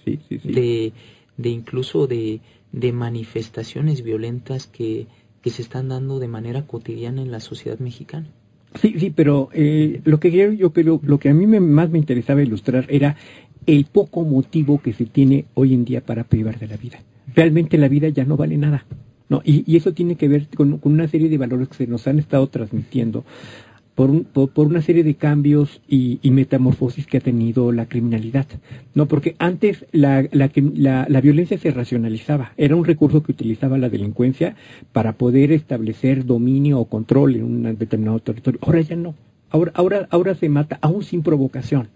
de incluso de manifestaciones violentas que se están dando de manera cotidiana en la sociedad mexicana. Sí, pero lo que a mí más me interesaba ilustrar era el poco motivo que se tiene hoy en día para privar de la vida. Realmente la vida ya no vale nada, ¿no? Y eso tiene que ver con una serie de valores que se nos han estado transmitiendo por una serie de cambios y metamorfosis que ha tenido la criminalidad, ¿no? Porque antes la violencia se racionalizaba, era un recurso que utilizaba la delincuencia para poder establecer dominio o control en un determinado territorio. Ahora ya no, ahora se mata aún sin provocación,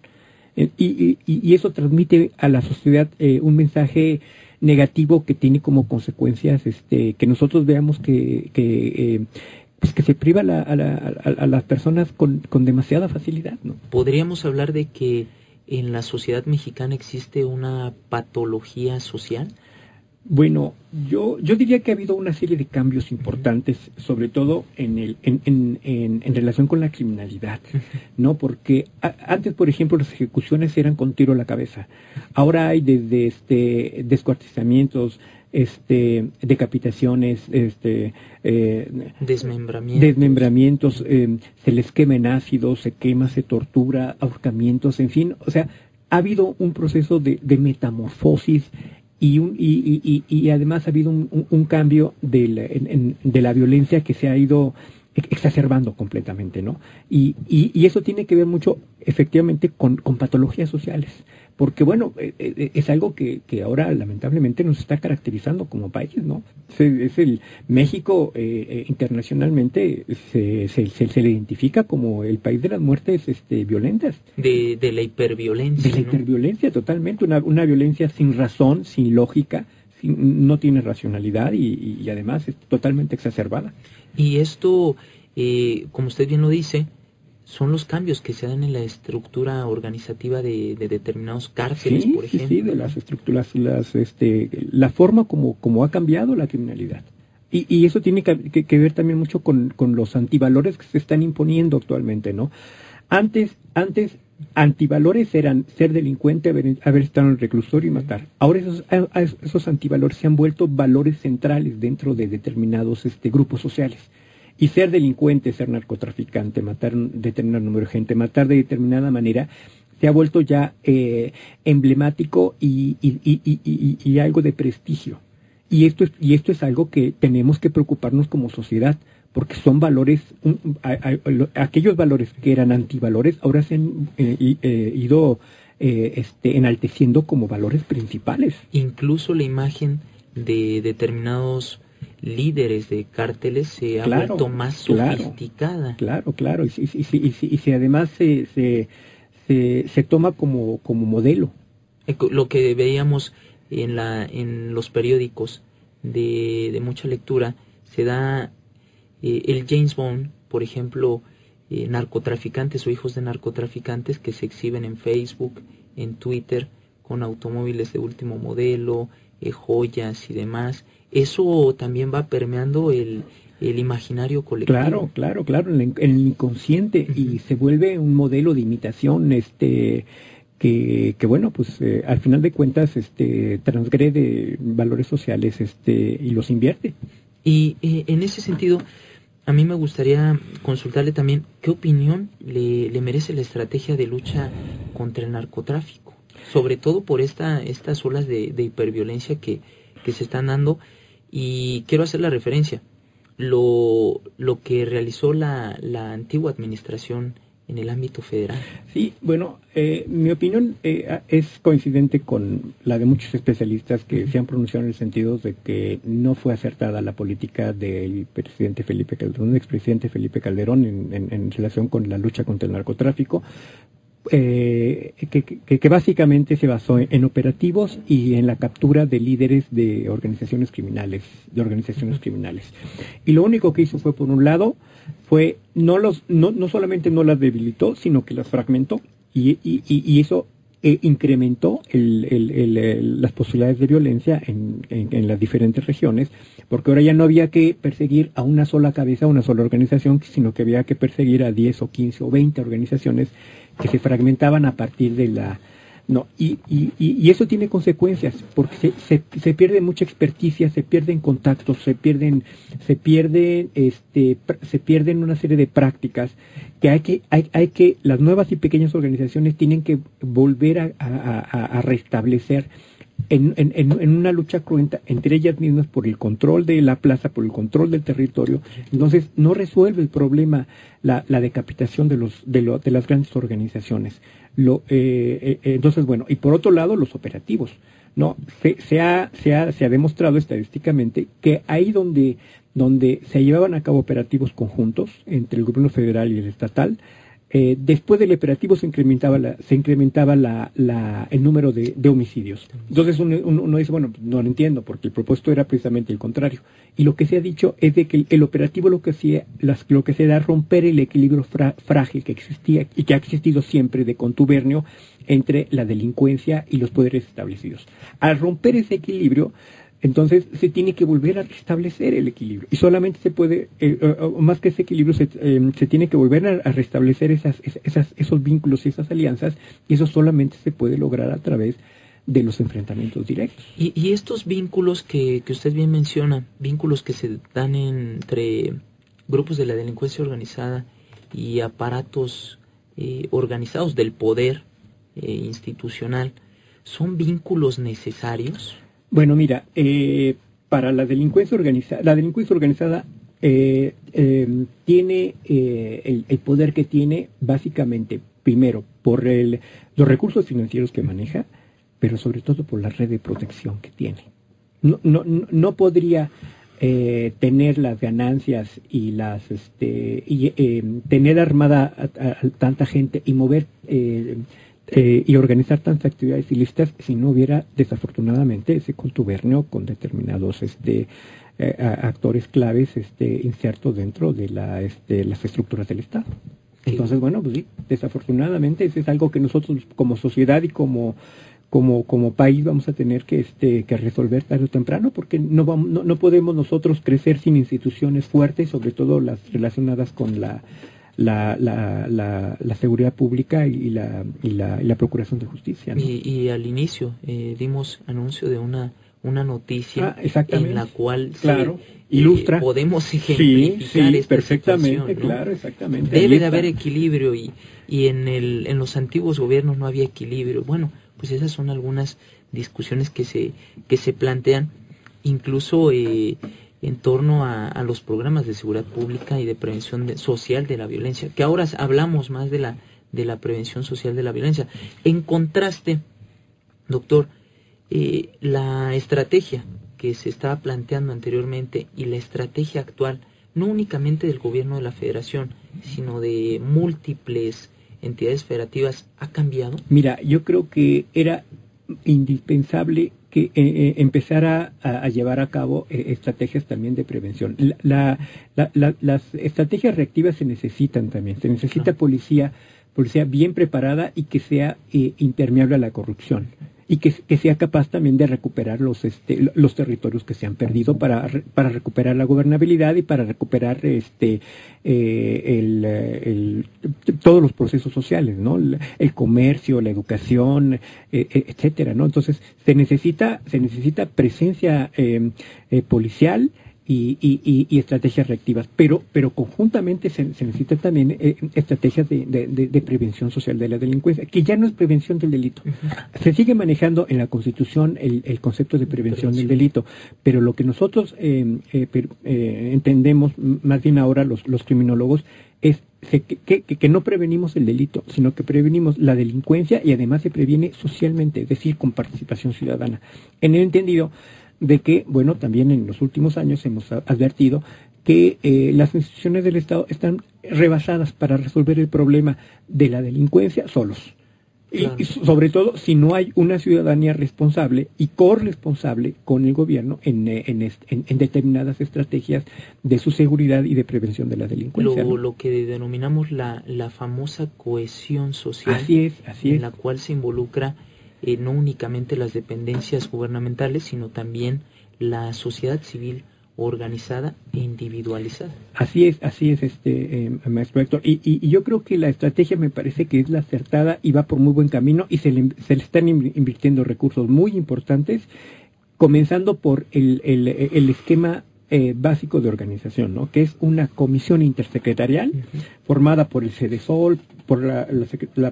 y eso transmite a la sociedad un mensaje negativo que tiene como consecuencias que nosotros veamos que se priva a las personas con demasiada facilidad, ¿no? ¿Podríamos hablar de que en la sociedad mexicana existe una patología social? Bueno, yo diría que ha habido una serie de cambios importantes, sobre todo en relación con la criminalidad, ¿no? Porque antes, por ejemplo, las ejecuciones eran con tiro a la cabeza. Ahora hay desde descuartizamientos, decapitaciones, desmembramientos, se les quema en ácido, se quema, se tortura, ahorcamientos, en fin, o sea, ha habido un proceso de metamorfosis y además ha habido un cambio de la violencia que se ha ido exacerbando completamente, ¿no? Y eso tiene que ver mucho, efectivamente, con patologías sociales, porque, bueno, es algo que ahora lamentablemente nos está caracterizando como país, ¿no? Es el México internacionalmente se le identifica como el país de las muertes violentas. De la hiperviolencia. De la hiperviolencia, totalmente, una violencia sin razón, sin lógica, no tiene racionalidad y además es totalmente exacerbada. Y esto, como usted bien lo dice, son los cambios que se dan en la estructura organizativa de determinados cárteles, por ejemplo. Sí, de las estructuras, la forma como ha cambiado la criminalidad. Y eso tiene que ver también mucho con los antivalores que se están imponiendo actualmente, ¿no? Antes antivalores eran ser delincuente, haber estado en el reclusorio y matar. Ahora esos antivalores se han vuelto valores centrales dentro de determinados grupos sociales. Y ser delincuente, ser narcotraficante, matar un determinado número de gente, matar de determinada manera, se ha vuelto ya emblemático y algo de prestigio. Y esto es algo que tenemos que preocuparnos como sociedad, porque son valores, aquellos valores que eran antivalores, ahora se han ido enalteciendo como valores principales. Incluso la imagen de determinados líderes de cárteles se ha vuelto más sofisticada. Claro. Y si además se toma como modelo. Lo que veíamos en los periódicos de mucha lectura, se da el James Bond, por ejemplo, narcotraficantes o hijos de narcotraficantes que se exhiben en Facebook, en Twitter, con automóviles de último modelo, joyas y demás. Eso también va permeando el imaginario colectivo. Claro, en el inconsciente, y se vuelve un modelo de imitación, que bueno, pues al final de cuentas transgrede valores sociales y los invierte. Y en ese sentido, a mí me gustaría consultarle también qué opinión le merece la estrategia de lucha contra el narcotráfico, sobre todo por estas olas de hiperviolencia que se están dando. Y quiero hacer la referencia, lo que realizó la antigua administración en el ámbito federal. Sí, bueno, mi opinión es coincidente con la de muchos especialistas que se han pronunciado en el sentido de que no fue acertada la política del presidente Felipe Calderón, expresidente Felipe Calderón, en relación con la lucha contra el narcotráfico, que básicamente se basó en operativos y en la captura de líderes de organizaciones criminales. Y lo único que hizo fue, por un lado, no solamente no las debilitó, sino que las fragmentó, y eso incrementó las posibilidades de violencia en las diferentes regiones, porque ahora ya no había que perseguir a una sola cabeza, a una sola organización, sino que había que perseguir a 10 o 15 o 20 organizaciones que se fragmentaban a partir de No, y eso tiene consecuencias, porque se pierde mucha experticia, se pierden contactos, se pierden una serie de prácticas que hay que las nuevas y pequeñas organizaciones tienen que volver a restablecer en una lucha cruenta entre ellas mismas por el control de la plaza, por el control del territorio. Entonces no resuelve el problema la decapitación de las grandes organizaciones. Entonces, bueno, y por otro lado los operativos, ¿no? Se ha demostrado estadísticamente que ahí donde se llevaban a cabo operativos conjuntos entre el gobierno federal y el estatal, después del operativo se incrementaba el número de homicidios. Entonces uno dice, bueno, no lo entiendo, porque el propósito era precisamente el contrario. Y lo que se ha dicho es de que el operativo lo que hacía era romper el equilibrio frágil que existía y que ha existido siempre de contubernio entre la delincuencia y los poderes establecidos. Al romper ese equilibrio, entonces se tiene que volver a restablecer el equilibrio. Y solamente se puede, más que ese equilibrio, se tiene que volver a restablecer esos vínculos y esas alianzas, y eso solamente se puede lograr a través de los enfrentamientos directos. Y estos vínculos que usted bien menciona, vínculos que se dan entre grupos de la delincuencia organizada y aparatos organizados del poder institucional, ¿son vínculos necesarios? Bueno, mira, para la delincuencia organizada tiene el poder que tiene básicamente, primero, por los recursos financieros que maneja, pero sobre todo por la red de protección que tiene. No podría tener las ganancias y tener armada a tanta gente y mover y organizar tantas actividades ilícitas si no hubiera desafortunadamente ese contubernio con determinados actores claves insertos dentro de las estructuras del Estado. Entonces, bueno, pues sí, desafortunadamente eso es algo que nosotros como sociedad y como país vamos a tener que resolver tarde o temprano, porque no podemos nosotros crecer sin instituciones fuertes, sobre todo las relacionadas con la seguridad pública y la procuración de justicia, ¿no? Y al inicio dimos anuncio de una noticia en la cual ilustra, podemos ejemplificar esta perfectamente, situación, ¿no? claro, exactamente. Debe de haber equilibrio y en los antiguos gobiernos no había equilibrio. Bueno, pues esas son algunas discusiones que se plantean, incluso en torno a los programas de seguridad pública y de prevención social de la violencia, que ahora hablamos más de la prevención social de la violencia. En contraste, doctor, la estrategia que se estaba planteando anteriormente y la estrategia actual, no únicamente del gobierno de la Federación, sino de múltiples entidades federativas, ¿ha cambiado? Mira, yo creo que era indispensable que empezara a llevar a cabo estrategias también de prevención. Las estrategias reactivas se necesitan también. Se necesita policía bien preparada y que sea impermeable a la corrupción. Y que sea capaz también de recuperar los territorios que se han perdido para recuperar la gobernabilidad y para recuperar todos los procesos sociales, ¿no? El comercio, la educación, etcétera, ¿no? Entonces se necesita presencia policial y estrategias reactivas, pero conjuntamente se necesita también estrategias de prevención social de la delincuencia, que ya no es prevención del delito. Se sigue manejando en la Constitución el concepto de prevención del delito, pero lo que nosotros entendemos, más bien ahora los criminólogos, es que no prevenimos el delito, sino que prevenimos la delincuencia y además se previene socialmente, es decir, con participación ciudadana. En el entendido de que, bueno, también en los últimos años hemos advertido que las instituciones del Estado están rebasadas para resolver el problema de la delincuencia solos. Claro. Y sobre todo si no hay una ciudadanía responsable y corresponsable con el gobierno en determinadas estrategias de su seguridad y de prevención de la delincuencia. Lo que denominamos la famosa cohesión social. Así es. En la cual se involucra no únicamente las dependencias gubernamentales, sino también la sociedad civil organizada e individualizada. Así es, maestro Héctor. Y yo creo que la estrategia me parece que es la acertada y va por muy buen camino y se le están invirtiendo recursos muy importantes, comenzando por el esquema básico de organización, ¿no? Que es una comisión intersecretarial formada por el CEDESOL, por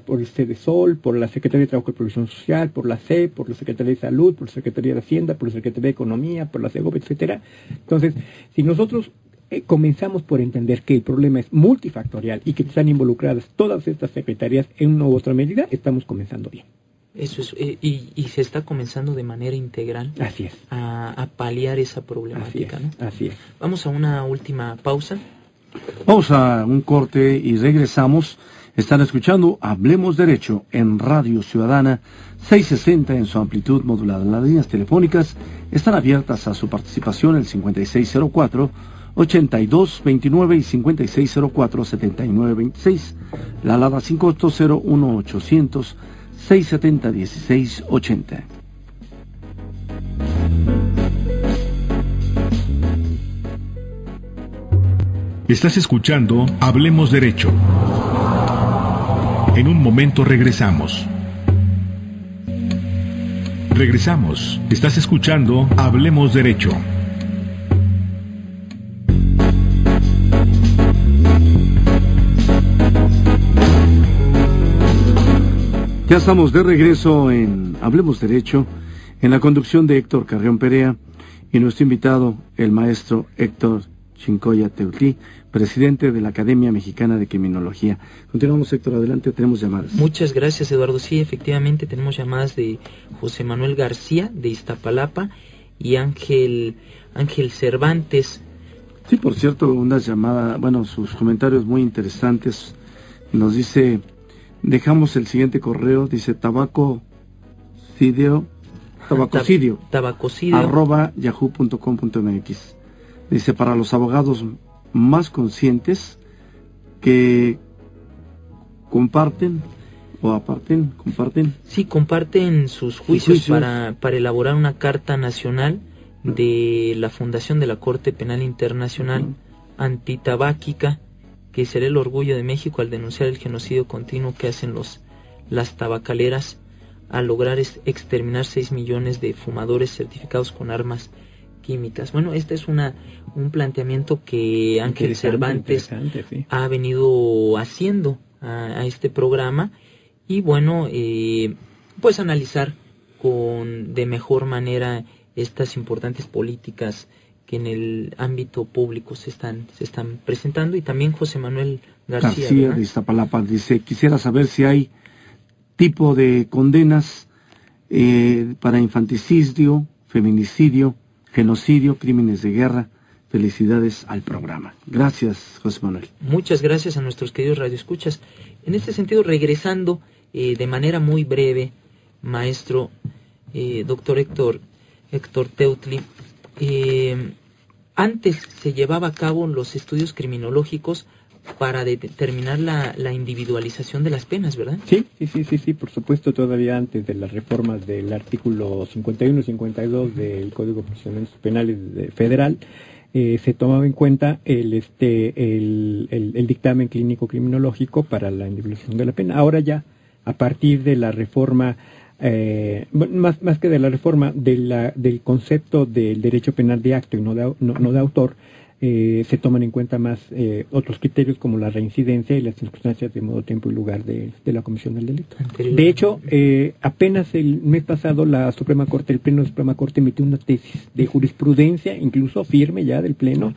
por el CEDESOL, por la Secretaría de Trabajo y Previsión Social, por la CEP, por la Secretaría de Salud, por la Secretaría de Hacienda, por la Secretaría de Economía, por la CEGOP, etcétera. Entonces, si nosotros comenzamos por entender que el problema es multifactorial y que están involucradas todas estas secretarías en una u otra medida, estamos comenzando bien. Eso es, y se está comenzando de manera integral. Así es. A paliar esa problemática, así es, ¿no? Así es. Vamos a una última pausa. Vamos a un corte y regresamos. Están escuchando Hablemos Derecho en Radio Ciudadana 660 en su amplitud modulada. Las líneas telefónicas están abiertas a su participación, el 5604-8229 y 5604-7926. La alada sin costo 01800 670-1680. Estás escuchando Hablemos Derecho. En un momento regresamos. Estás escuchando Hablemos Derecho. Ya estamos de regreso en Hablemos Derecho, en la conducción de Héctor Carrión Perea y nuestro invitado, el maestro Héctor Chincoya Teutli, presidente de la Academia Mexicana de Criminología. Continuamos, Héctor, adelante, tenemos llamadas. Muchas gracias, Eduardo. Sí, efectivamente tenemos llamadas de José Manuel García, de Iztapalapa, y Ángel Cervantes. Sí, por cierto, una llamada, sus comentarios muy interesantes. Nos dice, dejamos el siguiente correo, dice tabacocidio @yahoo.com.mx. Dice, para los abogados más conscientes que comparten. Sí, comparten sus juicios para elaborar una carta nacional de la Fundación de la Corte Penal Internacional antitabáquica, que será el orgullo de México al denunciar el genocidio continuo que hacen las tabacaleras al lograr exterminar 6 millones de fumadores certificados con armas químicas. Bueno, este es un planteamiento que Ángel Cervantes ha venido haciendo a este programa, y bueno, pues analizar de mejor manera estas importantes políticas que en el ámbito público se están presentando. Y también José Manuel García de Iztapalapa dice, quisiera saber si hay tipo de condenas para infanticidio, feminicidio, genocidio, crímenes de guerra. Felicidades al programa. Gracias, José Manuel. Muchas gracias a nuestros queridos radioescuchas. En este sentido, regresando de manera muy breve, maestro, doctor Héctor Teutli, antes se llevaba a cabo los estudios criminológicos para determinar la individualización de las penas, ¿verdad? Sí, por supuesto, todavía antes de las reformas del artículo 51 y 52 del Código de Procedimientos Penales Federal, se tomaba en cuenta el dictamen clínico criminológico para la individualización de la pena. Ahora ya, a partir de la reforma, más que de la reforma, del concepto del derecho penal de acto y no de autor, se toman en cuenta más otros criterios como la reincidencia y las circunstancias de modo, tiempo y lugar de la comisión del delito. De hecho, apenas el mes pasado el Pleno de la Suprema Corte emitió una tesis de jurisprudencia, incluso firme ya del Pleno,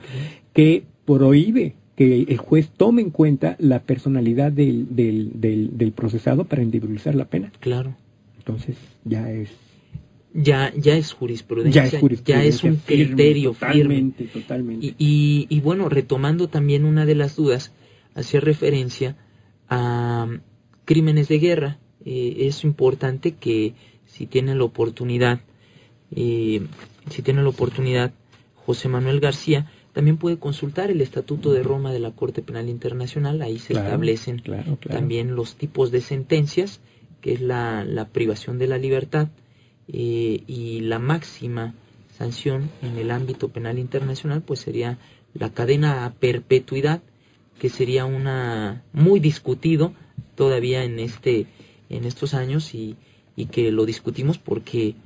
que prohíbe que el juez tome en cuenta la personalidad del procesado para individualizar la pena. Claro. Entonces, ya es jurisprudencia, ya es un criterio firme. Totalmente. Y bueno, retomando también una de las dudas, hacía referencia a crímenes de guerra. Es importante que si tiene la oportunidad, José Manuel García también puede consultar el Estatuto de Roma de la Corte Penal Internacional. Ahí se establecen también los tipos de sentencias, que es la privación de la libertad, y la máxima sanción en el ámbito penal internacional, pues sería la cadena a perpetuidad, que sería una muy discutido todavía en estos años, y que lo discutimos porque